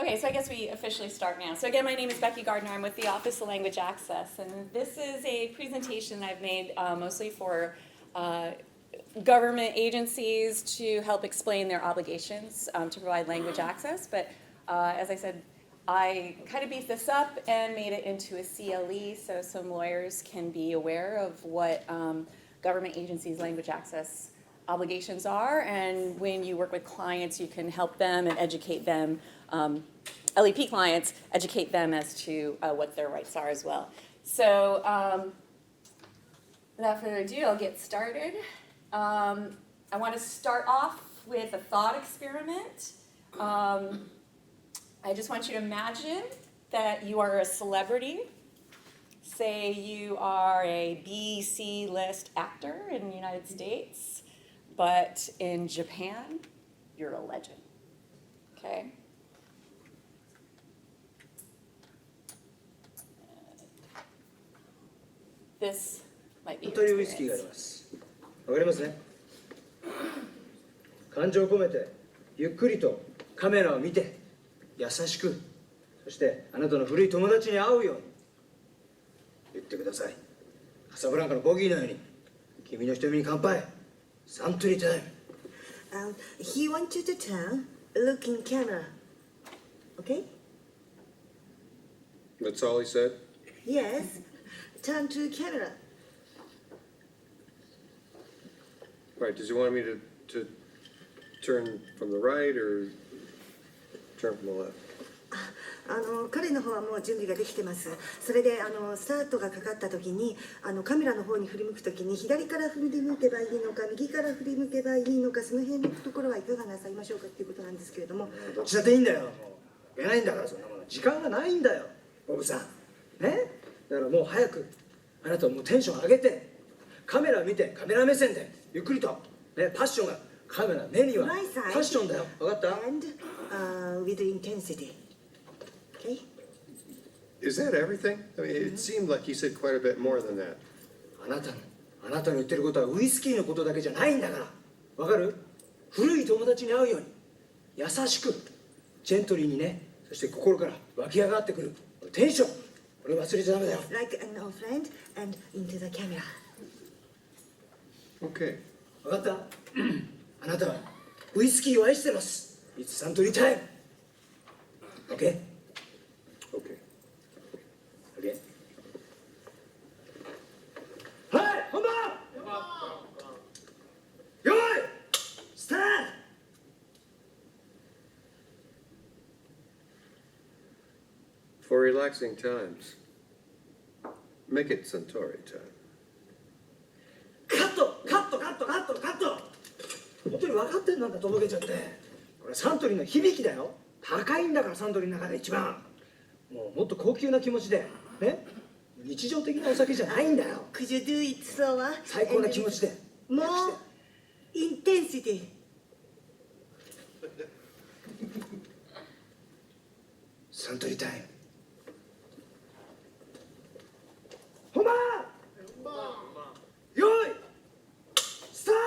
Okay, so I guess we officially start now. So again, my name is Becky Gardner. I'm with the Office of Language Access, and this is a presentation I've made mostly for government agencies to help explain their obligations to provide language access. But as I said, I kind of beefed this up and made it into a CLE so some lawyers can be aware of what government agencies' language access obligations are, and when you work with clients, you can help them and educate them, LEP clients, educate them as to what their rights are as well. So without further ado, I'll get started. I want to start off with a thought experiment. I just want you to imagine that you are a celebrity. Say you are a B, C list actor in the United States, but in Japan, you're a legend, okay? This might be your experience. 本当にウイスキーがあります。わかりますね。感情を込めて、ゆっくりとカメラを見て、優しく、そしてあなたの古い友達に会うように言ってください。カサブランカのボギーのように、君の瞳に乾杯。サントリータイム。He wants you to turn, look in camera. Okay? That's all he said? Yes. Turn to camera. Right, does he want me to turn from the right or turn from the left? 彼の方はもう準備ができてます。それでスタートがかかった時にカメラの方に振り向く時に左から振り向けばいいのか右から振り向けばいいのかその辺のところはいかがなさいましょうかっていうことなんですけれども。どっちだっていいんだよ。もういけないんだからそんなもの。時間がないんだよ、ボブさん。ね？だからもう早くあなたはもうテンション上げてカメラを見てカメラ目線でゆっくりとねパッションがカメラ目にはパッションだよ。わかった？ And with intensity. Okay? Is that everything? I mean, it seemed like he said quite a bit more than that. あなたの言ってることはウイスキーのことだけじゃないんだから。わかる？古い友達に会うように優しくジェントリーにね、そして心から湧き上がってくるテンション、これ忘れちゃダメだよ。 Like an old friend and into the camera. Okay. わかった？あなたはウイスキーを愛してます。It's サントリータイム。OK？ Okay. OK？ はい、本番！よい！スタート！ For relaxing times, make it Centauri time. カット！本当に分かってんなんだとぼけちゃって。これサントリーの響きだよ。高いんだからサントリーの中で一番。もっと高級な気持ちで、ね？日常的なお酒じゃないんだよ。Could you do it slower? 最高な気持ちで。More intensity. サントリータイム。本番！よい！スタート！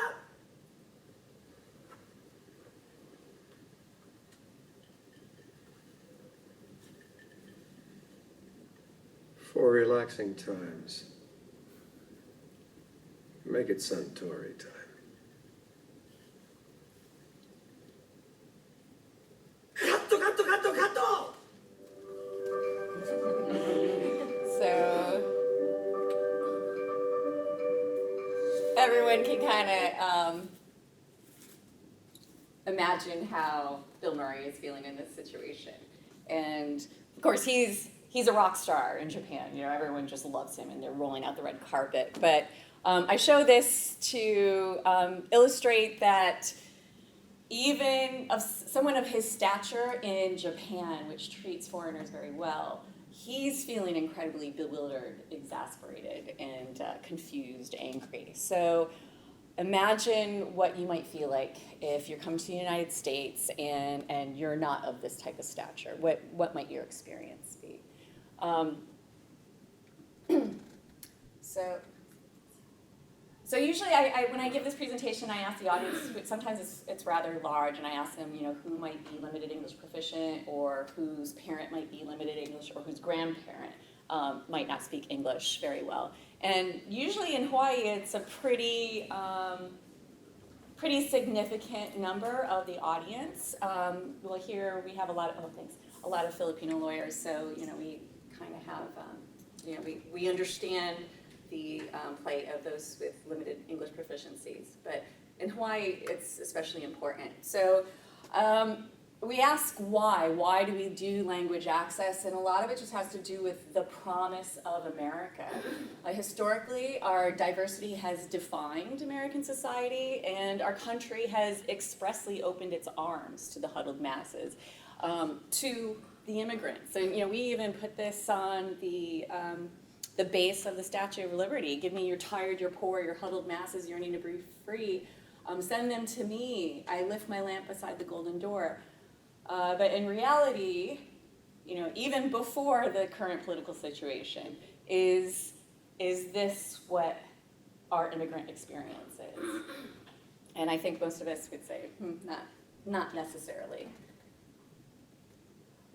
For relaxing times, make it Centauri time. カット！ So everyone can kind of imagine how Bill Murray is feeling in this situation. And of course, he's a rock star in Japan. You know, everyone just loves him and they're rolling out the red carpet. But I show this to illustrate that even of someone of his stature in Japan, which treats foreigners very well, he's feeling incredibly bewildered, exasperated, and confused, angry. So imagine what you might feel like if you're coming to the United States and you're not of this type of stature. What might your experience be? So So usually when I give this presentation, I ask the audience, sometimes it's rather large, and I ask them, who might be limited English proficient, or whose parent might be limited English, or whose grandparent might not speak English very well. And usually in Hawaii, it's a pretty significant number of the audience. Well, here we have a lot of Filipino lawyers, so we kind of have, we understand the plight of those with limited English proficiencies. But in Hawaii, it's especially important. So we ask why. Why do we do language access? And a lot of it just has to do with the promise of America. Historically, our diversity has defined American society, and our country has expressly opened its arms to the huddled masses, to the immigrants. And we even put this on the base of the Statue of Liberty. Give me your tired, your poor, your huddled masses yearning to breathe free. Send them to me. I lift my lamp beside the golden door. But in reality, even before the current political situation, is this what our immigrant experience is? And I think most of us would say, not necessarily.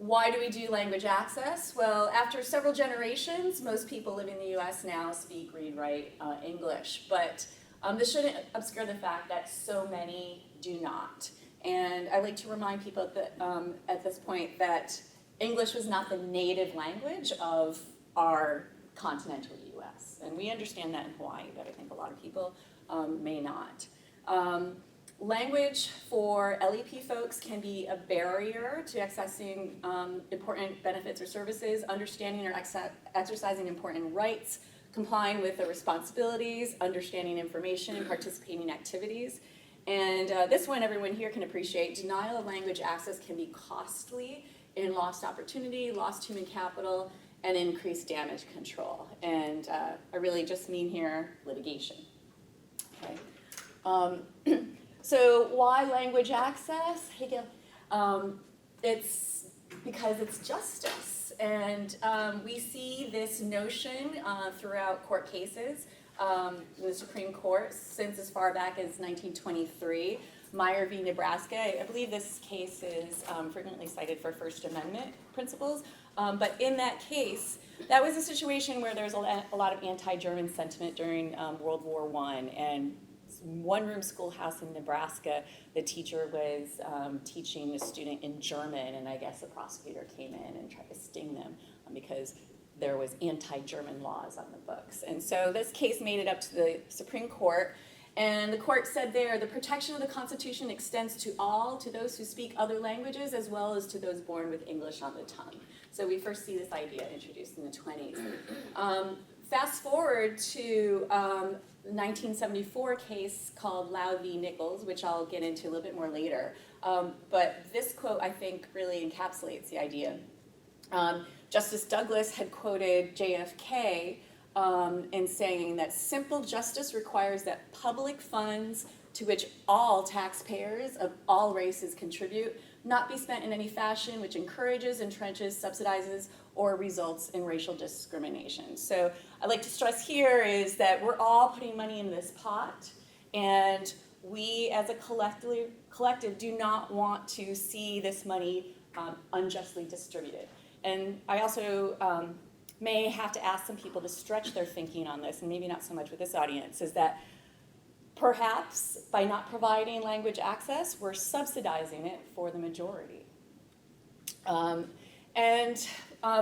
Why do we do language access? Well, after several generations, most people living in the US now speak, read, write English. But this shouldn't obscure the fact that so many do not. And I like to remind people that, at this point that English was not the native language of our continental US. And we understand that in Hawaii, but I think a lot of people may not. Language for LEP folks can be a barrier to accessing important benefits or services, understanding or exercising important rights, complying with the responsibilities, understanding information, and participating in activities. And this one everyone here can appreciate. Denial of language access can be costly in lost opportunity, lost human capital, and increased damage control. And I really just mean here litigation. Okay. So why language access? Hey, Gil. It's because it's justice. And we see this notion throughout court cases in the Supreme Court since as far back as 1923. Meyer v. Nebraska, I believe this case is frequently cited for First Amendment principles. But in that case, that was a situation where there was a lot of anti-German sentiment during World War I. And one-room schoolhouse in Nebraska, the teacher was teaching a student in German, and I guess the prosecutor came in and tried to sting them because there was anti-German laws on the books. And so this case made it up to the Supreme Court, and the court said there, the protection of the Constitution extends to all, to those who speak other languages, as well as to those born with English on the tongue. So we first see this idea introduced in the 20s. Fast forward to 1974 case called Loud v. Nichols, which I'll get into a little bit more later. But this quote, I think, really encapsulates the idea. Justice Douglas had quoted JFK in saying that simple justice requires that public funds to which all taxpayers of all races contribute not be spent in any fashion which encourages, entrenches, subsidizes, or results in racial discrimination. So I'd like to stress here is that we're all putting money in this pot, and we as a collective do not want to see this money unjustly distributed. And I also may have to ask some people to stretch their thinking on this, and maybe not so much with this audience, is that perhaps by not providing language access, we're subsidizing it for the majority.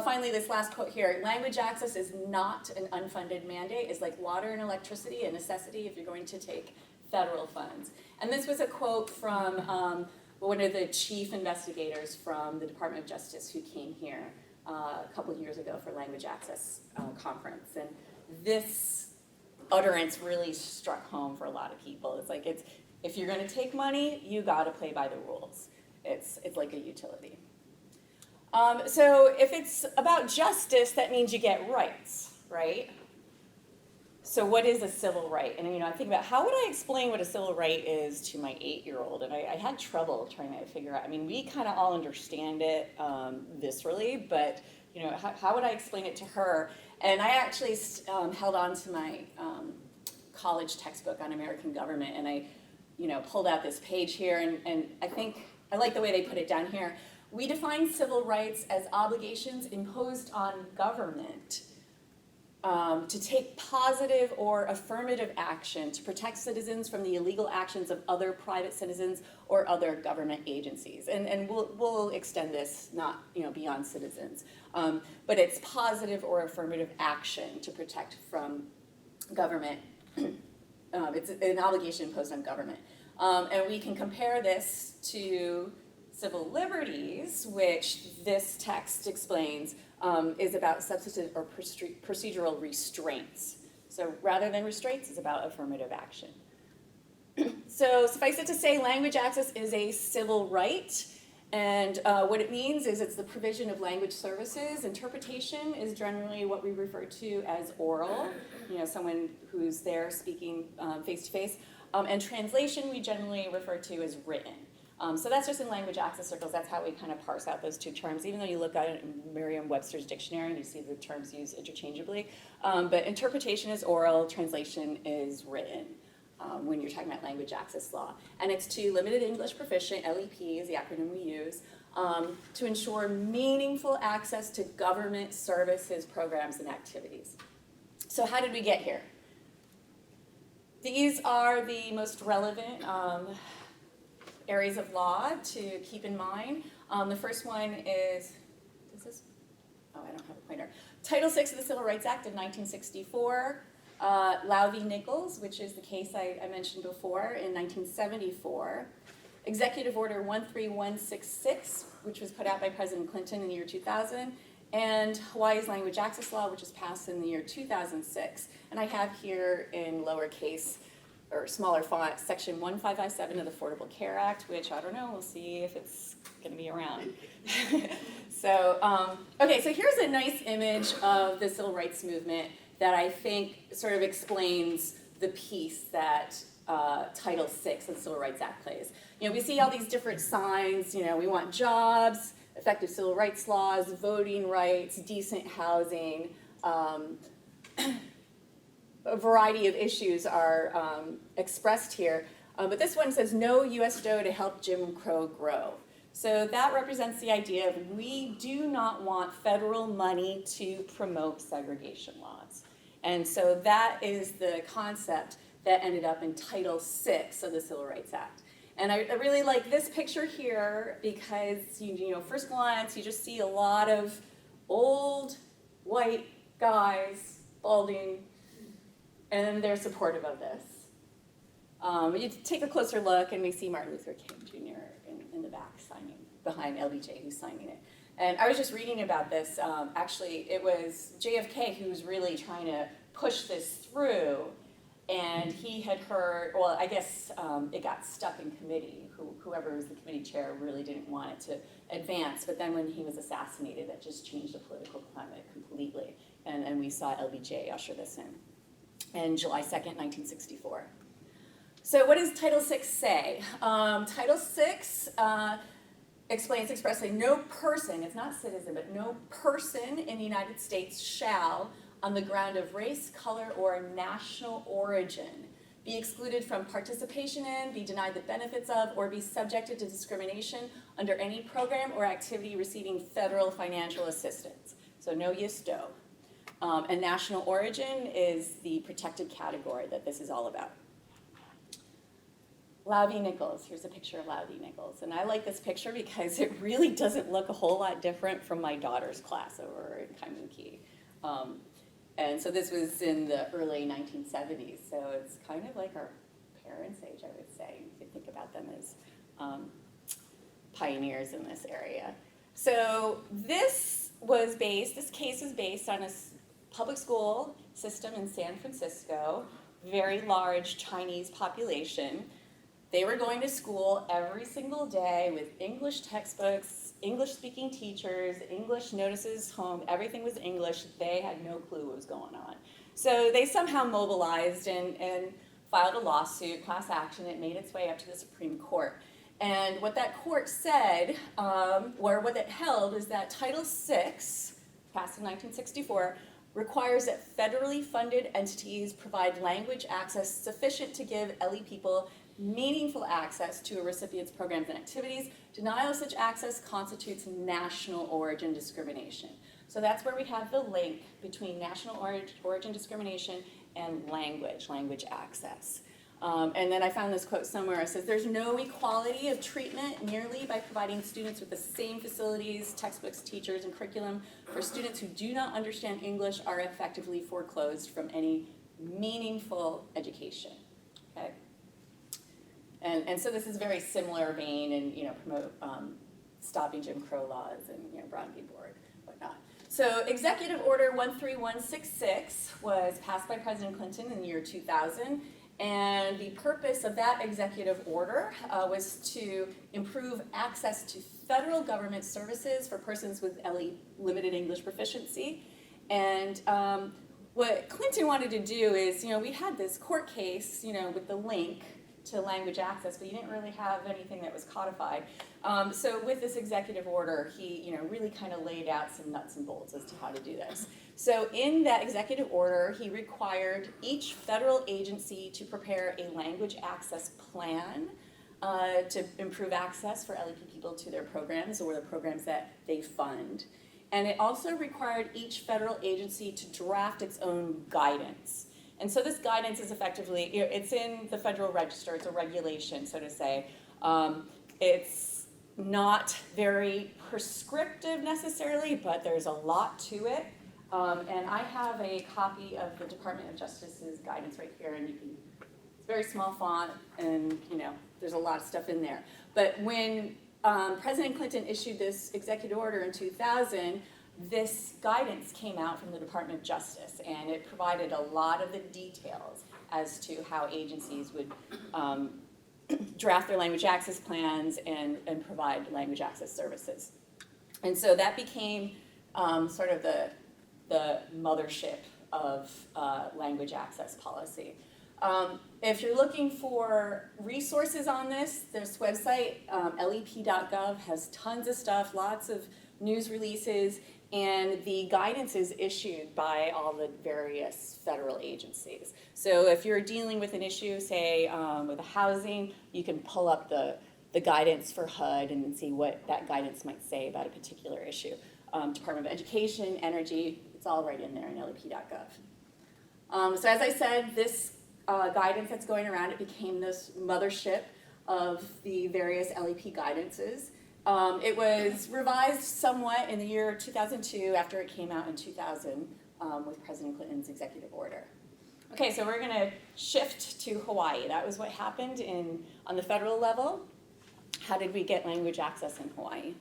Finally, this last quote here, language access is not an unfunded mandate. It's like water and electricity, a necessity if you're going to take federal funds. And this was a quote from one of the chief investigators from the Department of Justice who came here a couple of years ago for language access conference. And this utterance really struck home for a lot of people. It's like, if you're going to take money, you got to play by the rules. It's like a utility. So if it's about justice, that means you get rights, right? So what is a civil right? And I think about how would I explain what a civil right is to my 8-year-old? And I had trouble trying to figure out. We kind of all understand it viscerally, but how would I explain it to her? And I actually held on to my college textbook on American government, and I, pulled out this page here, and I think, I like the way they put it down here. We define civil rights as obligations imposed on government to take positive or affirmative action to protect citizens from the illegal actions of other private citizens or other government agencies. And we'll extend this not beyond citizens. But it's positive or affirmative action to protect from government. It's an obligation imposed on government. And we can compare this to civil liberties, which this text explains is about substantive or procedural restraints. So rather than restraints, it's about affirmative action. So suffice it to say, language access is a civil right. And what it means is it's the provision of language services. Interpretation is generally what we refer to as oral, someone who's there speaking face to face. And translation we generally refer to as written. So that's just in language access circles. That's how we kind of parse out those two terms. Even though you look at it in Merriam-Webster's dictionary and you see the terms used interchangeably. But interpretation is oral, translation is written when you're talking about language access law. And it's to limited English proficient, LEP is the acronym we use, to ensure meaningful access to government services, programs, and activities. So how did we get here? These are the most relevant areas of law to keep in mind. The first one is I don't have a pointer. Title VI of the Civil Rights Act of 1964, Lau v. Nichols, which is the case I mentioned before, in 1974. Executive Order 13166, which was put out by President Clinton in the year 2000, and Hawaii's Language Access Law, which was passed in the year 2006. And I have here in lowercase or smaller font, Section 1557 of the Affordable Care Act, which I don't know, we'll see if it's going to be around. So, okay, so here's a nice image of the civil rights movement that I think sort of explains the piece that Title VI of the Civil Rights Act plays. We see all these different signs, we want jobs, effective civil rights laws, voting rights, decent housing, a variety of issues are expressed here. But this one says, no U.S. Doe to help Jim Crow grow. So that represents the idea of we do not want federal money to promote segregation laws. And so that is the concept that ended up in Title VI of the Civil Rights Act. And I really like this picture here because, first glance, you just see a lot of old white guys, balding, and they're supportive of this. You take a closer look and we see Martin Luther King Jr. in the back signing, behind LBJ who's signing it. And I was just reading about this. Actually, it was JFK who was really trying to push this through, and he had heard, well, I guess it got stuck in committee. Whoever was the committee chair really didn't want it to advance, but then when he was assassinated, that just changed the political climate completely, and we saw LBJ usher this in. And July 2nd, 1964. So what does Title VI say? Title VI explains expressly, no person, it's not citizen, but no person in the United States shall, on the ground of race, color, or national origin, be excluded from participation in, be denied the benefits of, or be subjected to discrimination under any program or activity receiving federal financial assistance. So no Yus Do. And national origin is the protected category that this is all about. Lau v. Nichols, here's a picture of Lau v. Nichols. And I like this picture because it really doesn't look a whole lot different from my daughter's class over in Kaimuki. And so this was in the early 1970s, so it's kind of like our parents' age, I would say. You could think about them as pioneers in this area. So this case was based on a public school system in San Francisco, very large Chinese population. They were going to school every single day with English textbooks, English-speaking teachers, English notices home, everything was English. They had no clue what was going on. So they somehow mobilized and filed a lawsuit, class action. It made its way up to the Supreme Court. And what that court said, or what it held, is that Title VI, passed in 1964, requires that federally funded entities provide language access sufficient to give LE people meaningful access to a recipient's programs and activities. Denial of such access constitutes national origin discrimination. So that's where we have the link between national origin discrimination and language access. And then I found this quote somewhere. It says, there's no equality of treatment merely by providing students with the same facilities, textbooks, teachers, and curriculum for students who do not understand English are effectively foreclosed from any meaningful education, okay? And so this is a very similar vein and, promote stopping Jim Crow laws and, Brown v. Board, whatnot. So Executive Order 13166 was passed by President Clinton in the year 2000. And the purpose of that executive order was to improve access to federal government services for persons with limited English proficiency. And what Clinton wanted to do is, we had this court case, with the link to language access, but you didn't really have anything that was codified. So with this executive order, he really kind of laid out some nuts and bolts as to how to do this. So in that executive order, he required each federal agency to prepare a language access plan to improve access for LEP people to their programs or the programs that they fund. And it also required each federal agency to draft its own guidance. And so this guidance is effectively, it's in the Federal Register, it's a regulation, so to say. It's not very prescriptive necessarily, but there's a lot to it. And I have a copy of the Department of Justice's guidance right here, and it's very small font, and there's a lot of stuff in there. But when President Clinton issued this executive order in 2000, this guidance came out from the Department of Justice, and it provided a lot of the details as to how agencies would draft their language access plans and provide language access services. And so that became sort of the mothership of language access policy. If you're looking for resources on this website, lep.gov, has tons of stuff, lots of news releases, and the guidance is issued by all the various federal agencies. So if you're dealing with an issue, say with housing, you can pull up the guidance for HUD and see what that guidance might say about a particular issue. Department of Education, Energy, it's all right in there in lep.gov. So as I said, this guidance that's going around, it became this mothership of the various LEP guidances. It was revised somewhat in the year 2002 after it came out in 2000 with President Clinton's executive order. Okay, so we're going to shift to Hawaii. That was what happened on the federal level. How did we get language access in Hawaii?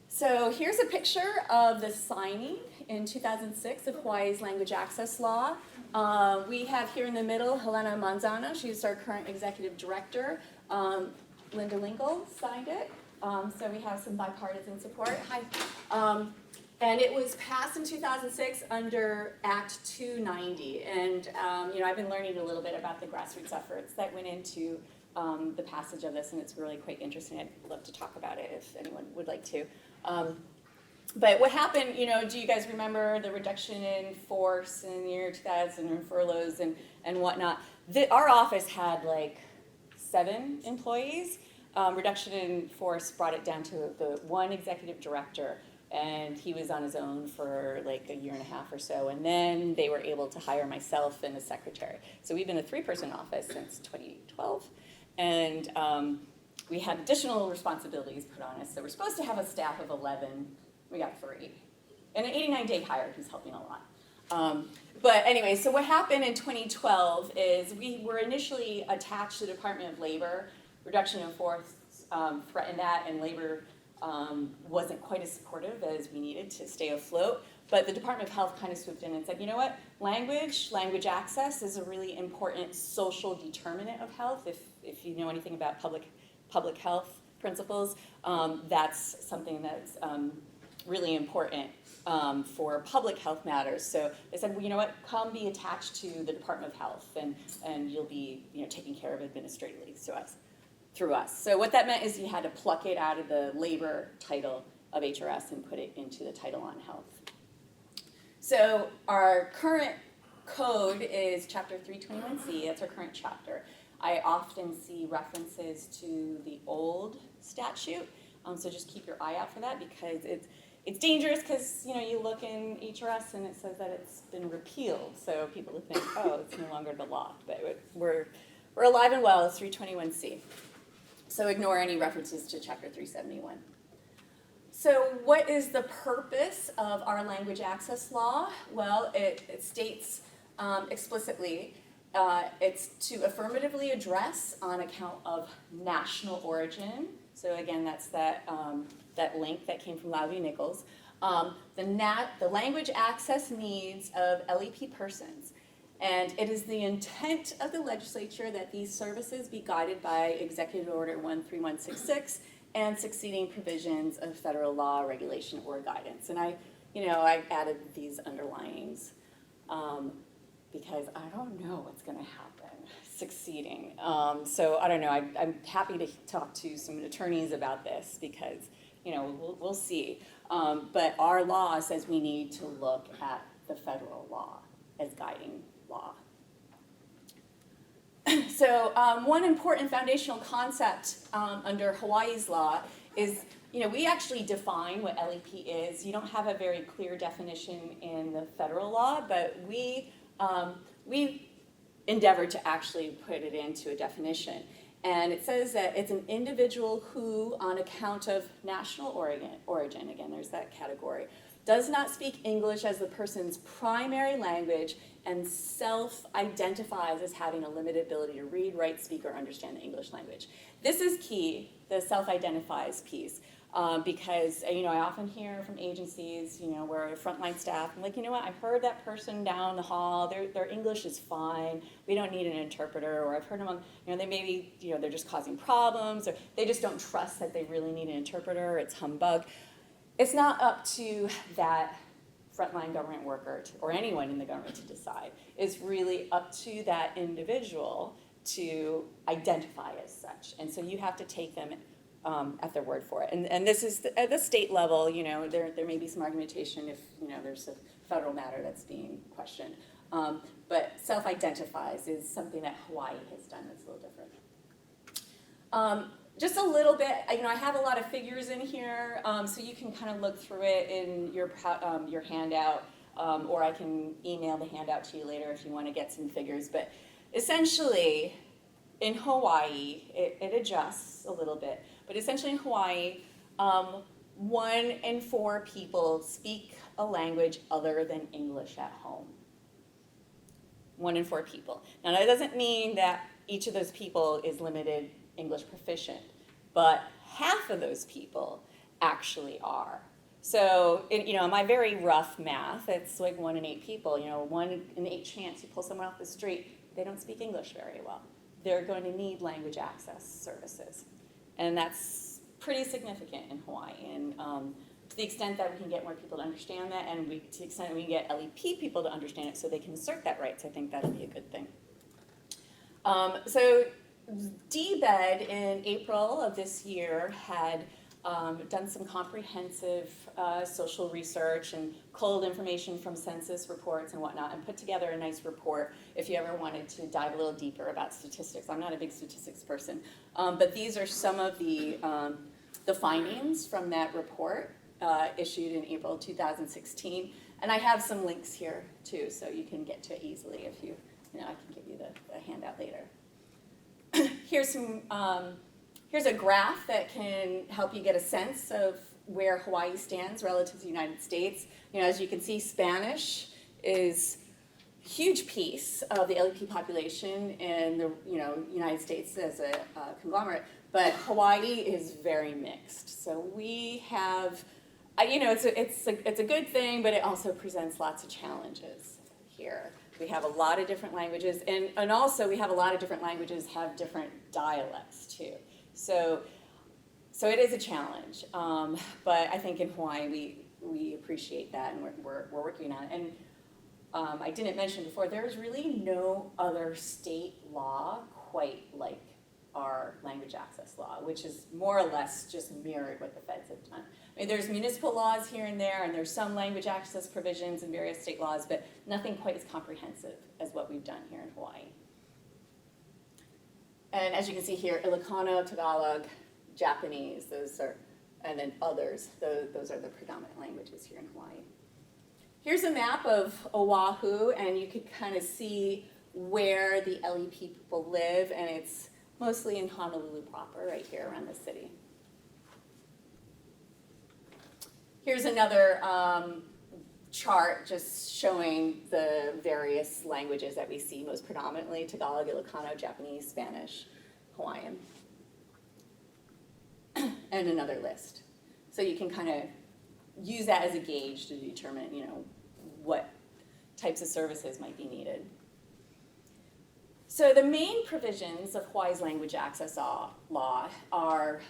So here's a picture of the signing in 2006 of Hawaii's language access law. We have here in the middle Helena Manzano. She's our current executive director. Linda Lingle signed it, so we have some bipartisan support. Hi. And it was passed in 2006 under Act 290. And I've been learning a little bit about the grassroots efforts that went into the passage of this, and it's really quite interesting. I'd love to talk about it if anyone would like to. But what happened, do you guys remember the reduction in force in the year 2000 and furloughs and whatnot? Our office had like 7 employees. Reduction in force brought it down to the one executive director, and he was on his own for like a year and a half or so, and then they were able to hire myself and a secretary. So we've been a 3-person office since 2012, and we had additional responsibilities put on us. So we're supposed to have a staff of 11. We got 3. And an 89-day hire who's helping a lot. But anyway, so what happened in 2012 is we were initially attached to the Department of Labor. Reduction in force threatened that, and Labor wasn't quite as supportive as we needed to stay afloat. But the Department of Health kind of swooped in and said, you know what, language access is a really important social determinant of health. If you know anything about public health principles, that's something that's really important for public health matters. So they said, well, you know what, come be attached to the Department of Health, and you'll be taken care of administratively through us. So what that meant is you had to pluck it out of the labor title of HRS and put it into the title on health. So our current code is Chapter 321C, that's our current chapter. I often see references to the old statute, so just keep your eye out for that because it's dangerous because you look in HRS and it says that it's been repealed, so people would think, oh, it's no longer the law, but we're alive and well, it's 321C. So ignore any references to Chapter 371. So what is the purpose of our language access law? Well, it states explicitly it's to affirmatively address on account of national origin. So again, that's that link that came from Lowry-Nichols. The language access needs of LEP persons. And it is the intent of the legislature that these services be guided by Executive Order 13166 and succeeding provisions of federal law, regulation, or guidance. And I added these underlinings because I don't know what's going to happen. Succeeding. So I don't know. I'm happy to talk to some attorneys about this because we'll see. But our law says we need to look at the federal law as guiding law. So one important foundational concept under Hawaii's law is, we actually define what LEP is. You don't have a very clear definition in the federal law, but we endeavored to actually put it into a definition. And it says that it's an individual who, on account of national origin, again, there's that category, does not speak English as the person's primary language and self-identifies as having a limited ability to read, write, speak, or understand the English language. This is key, the self-identifies piece, because I often hear from agencies, where frontline staff, I'm like, I heard that person down the hall, their English is fine, we don't need an interpreter, or I've heard them, they maybe, they're just causing problems, or they just don't trust that they really need an interpreter, it's humbug. It's not up to that frontline government worker or anyone in the government to decide. It's really up to that individual to identify as such. And so you have to take them at their word for it. And this is at the state level, there may be some argumentation if there's a federal matter that's being questioned. But self-identifies is something that Hawaii has done that's a little different. Just a little bit, I have a lot of figures in here, so you can kind of look through it in your handout, or I can email the handout to you later if you want to get some figures. But essentially, in Hawaii, it adjusts a little bit, but essentially in Hawaii, 1 in 4 people speak a language other than English at home. 1 in 4 people. Now that doesn't mean that each of those people is limited English proficient, but half of those people actually are. So, in my very rough math, it's like 1 in 8 people, 1 in 8 chance you pull someone off the street, they don't speak English very well. They're going to need language access services. And that's pretty significant in Hawaii. And to the extent that we can get more people to understand that, and to the extent that we can get LEP people to understand it so they can assert that rights, I think that'd be a good thing. So DBED in April of this year had done some comprehensive social research and culled information from census reports and whatnot and put together a nice report if you ever wanted to dive a little deeper about statistics. I'm not a big statistics person, but these are some of the findings from that report issued in April 2016. And I have some links here too, so you can get to it easily if I can give you the handout later. Here's a graph that can help you get a sense of where Hawaii stands relative to the United States. As you can see, Spanish is a huge piece of the LEP population in the United States as a conglomerate, but Hawaii is very mixed. So we have, it's a good thing, but it also presents lots of challenges here. We have a lot of different languages, and also we have a lot of different languages have different dialects too. So it is a challenge, but I think in Hawaii we appreciate that, and we're working on it. And I didn't mention before, there's really no other state law quite like our language language access law, which is more or less just mirrored what the feds have done. I mean, there's municipal laws here and there, and there's some language access provisions in various state laws, but nothing quite as comprehensive as what we've done here in Hawaii. And as you can see here, Ilocano, Tagalog, Japanese, those are, and then others, those are the predominant languages here in Hawaii. Here's a map of Oahu, and you can kind of see where the LEP people live, and it's mostly in Honolulu proper, right here around the city. Here's another chart just showing the various languages that we see, most predominantly Tagalog, Ilocano, Japanese, Spanish, Hawaiian, and another list. So you can kind of use that as a gauge to determine, you know, what types of services might be needed. So the main provisions of Hawaii's language access law are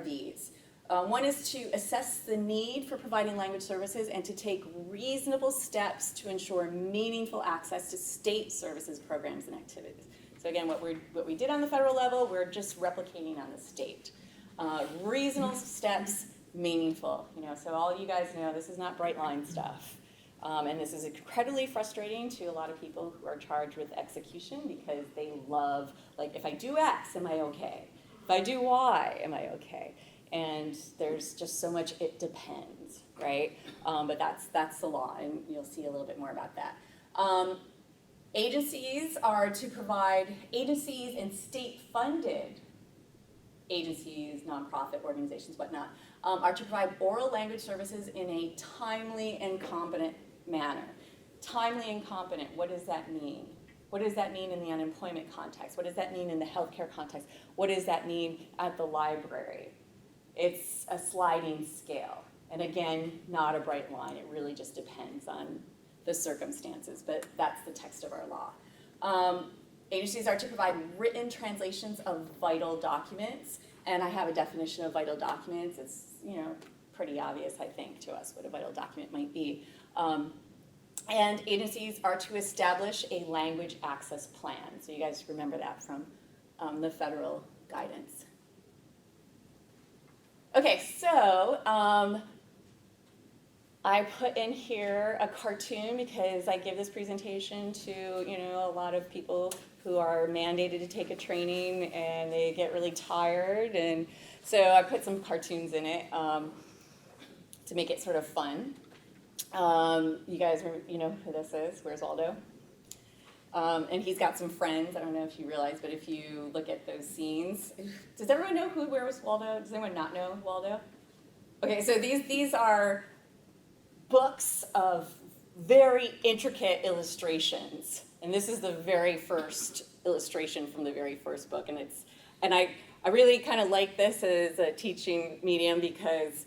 these. One is to assess the need for providing language services and to take reasonable steps to ensure meaningful access to state services, programs, and activities. So again, what we did on the federal level, we're just replicating on the state. Reasonable steps, meaningful. You know, so all you guys know, this is not bright line stuff. And this is incredibly frustrating to a lot of people who are charged with execution because they love, like, if I do X, am I okay? If I do Y, am I okay? And there's just so much it depends, right? But that's the law, and you'll see a little bit more about that. Agencies are to provide, agencies and state-funded agencies, nonprofit organizations, whatnot, are to provide oral language services in a timely and competent manner. Timely and competent, what does that mean? What does that mean in the unemployment context? What does that mean in the healthcare context? What does that mean at the library? It's a sliding scale. And again, not a bright line. It really just depends on the circumstances, but that's the text of our law. Agencies are to provide written translations of vital documents, and I have a definition of vital documents. It's, you know, pretty obvious, I think, to us what a vital document might be. And agencies are to establish a language access plan. So you guys remember that from the federal guidance. Okay, so I put in here a cartoon because I give this presentation to, you know, a lot of people who are mandated to take a training and they get really tired, and so I put some cartoons in it to make it sort of fun. You guys, you know who this is? Where's Waldo? And he's got some friends. I don't know if you realize, but if you look at those scenes, does everyone know Where Was Waldo? Does anyone not know Waldo? Okay, so these are books of very intricate illustrations, and this is the very first illustration from the very first book, and I really kind of like this as a teaching medium because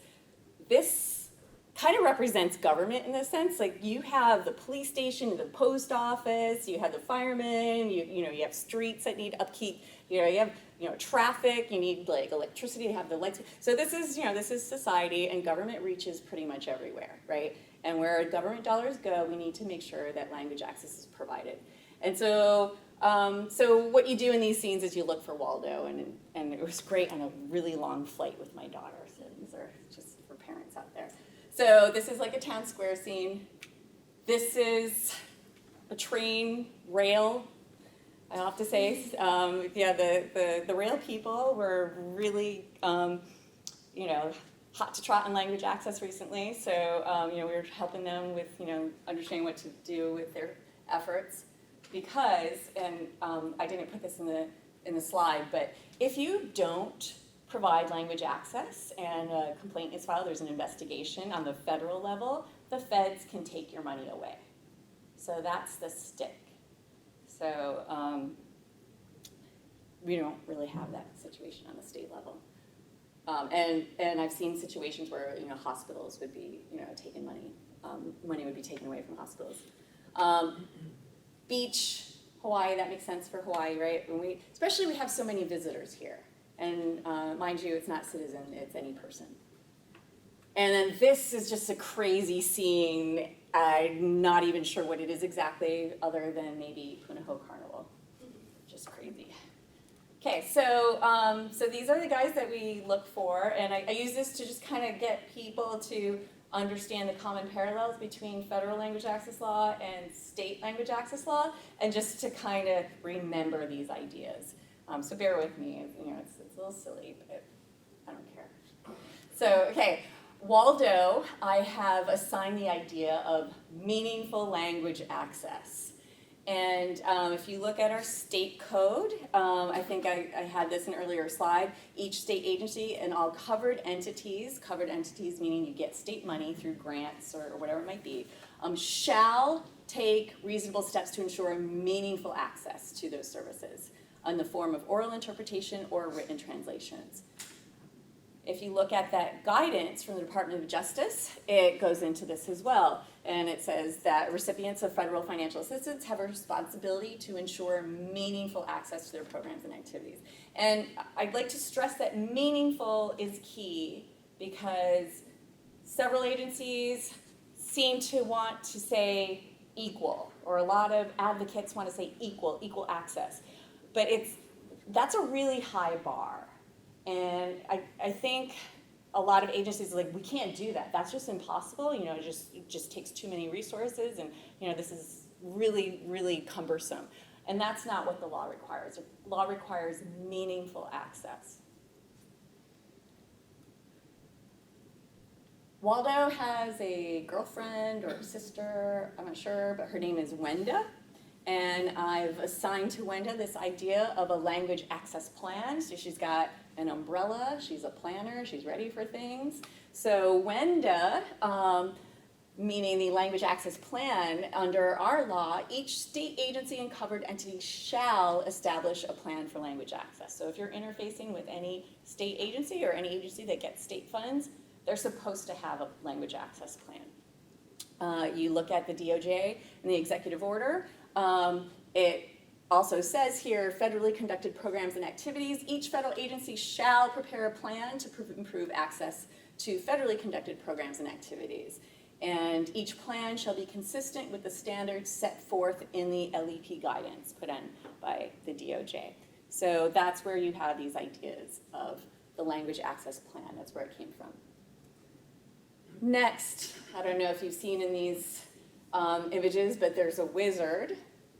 this kind of represents government in a sense. Like, you have the police station, the post office, you have the firemen, you have streets that need upkeep, you have traffic, you need like electricity to have the lights. So this is society, and government reaches pretty much everywhere, right? And where government dollars go, we need to make sure that language access is provided. And so what you do in these scenes is you look for Waldo, and it was great on a really long flight with my daughter. So these are just for parents out there. So this is like a town square scene. This is a train rail. I have to say, the rail people were really, hot to trot on language access recently. So, we were helping them with, understanding what to do with their efforts. Because, and I didn't put this in the slide, but if you don't provide language access and a complaint is filed, there's an investigation on the federal level, the feds can take your money away. So that's the stick. So we don't really have that situation on the state level. And I've seen situations where hospitals would be taking money. Money would be taken away from hospitals. Beach, Hawaii, that makes sense for Hawaii, right? Especially we have so many visitors here. And mind you, it's not citizen, it's any person. And then this is just a crazy scene. I'm not even sure what it is exactly, other than maybe Punahou Carnival. Just crazy. Okay. Okay, so so these are the guys that we look for, and I use this to just kind of get people to understand the common parallels between federal language access law and state language access law, and just to kind of remember these ideas. So bear with me, it's a little silly, but I don't care. So, okay, Waldo, I have assigned the idea of meaningful language access. And if you look at our state code, I think I had this in an earlier slide, each state agency and all covered entities meaning you get state money through grants or whatever it might be, shall take reasonable steps to ensure meaningful access to those services in the form of oral interpretation or written translations. If you look at that guidance from the Department of Justice, it goes into this as well. And it says that recipients of federal financial assistance have a responsibility to ensure meaningful access to their programs and activities. And I'd like to stress that meaningful is key because several agencies seem to want to say equal, or a lot of advocates want to say equal access. But that's a really high bar. And I think a lot of agencies are like, we can't do that. That's just impossible. It just takes too many resources, and this is really, really cumbersome. And that's not what the law requires. The law requires meaningful access. Waldo has a girlfriend or a sister, I'm not sure, but her name is Wenda. And I've assigned to Wenda this idea of a language access plan. So she's got an umbrella, she's a planner, she's ready for things. So Wenda, meaning the language access plan, under our law, each state agency and covered entity shall establish a plan for language access. So if you're interfacing with any state agency or any agency that gets state funds, they're supposed to have a language access plan. You look at the DOJ and the executive order. It also says here, federally conducted programs and activities. Each federal agency shall prepare a plan to improve access to federally conducted programs and activities. And each plan shall be consistent with the standards set forth in the LEP guidance put in by the DOJ. So that's where you have these ideas of the language access plan. That's where it came from. Next, I don't know if you've seen in these images, but there's a Wizard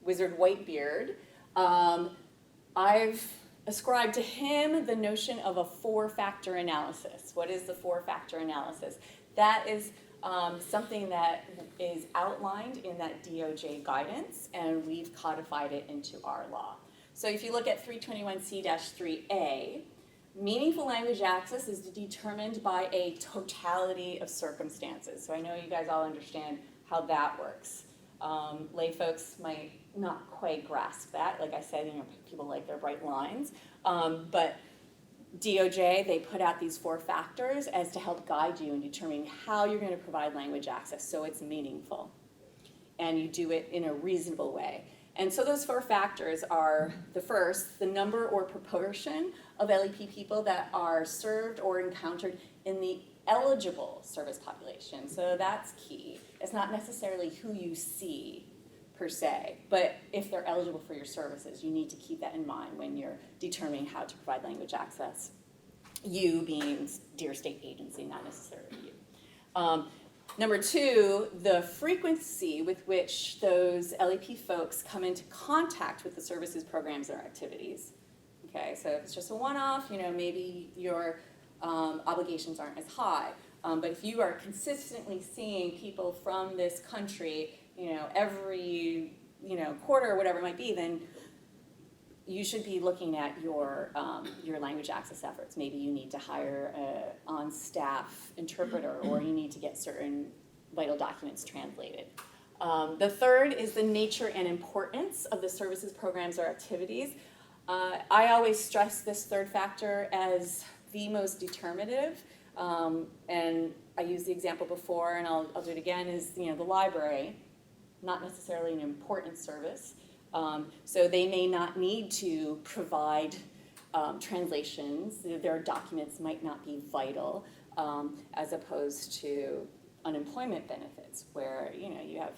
Whitebeard. I've ascribed to him the notion of a four-factor analysis. What is the four-factor analysis? That is something that is outlined in that DOJ guidance, and we've codified it into our law. So if you look at 321C-3A, meaningful language access is determined by a totality of circumstances. So I know you guys all understand how that works. Lay folks might not quite grasp that. Like I said, people like their bright lines. But DOJ, they put out these four factors as to help guide you in determining how you're going to provide language access so it's meaningful. And you do it in a reasonable way. And so those four factors are, the first, the number or proportion of LEP people that are served or encountered in the eligible service population. So that's key. It's not necessarily who you see per se, but if they're eligible for your services, you need to keep that in mind when you're determining how to provide language access. You being dear state agency, not necessarily you. Number two, the frequency with which those LEP folks come into contact with the services, programs, or activities. Okay, so if it's just a one-off, maybe your obligations aren't as high. But if you are consistently seeing people from this country, every, quarter or whatever it might be, then you should be looking at your language access efforts. Maybe you need to hire an on-staff interpreter, or you need to get certain vital documents translated. The third is the nature and importance of the services, programs, or activities. I always stress this third factor as the most determinative, and I used the example before, and I'll do it again, is the library, not necessarily an important service. So they may not need to provide translations. Their documents might not be vital, as opposed to unemployment benefits, where you have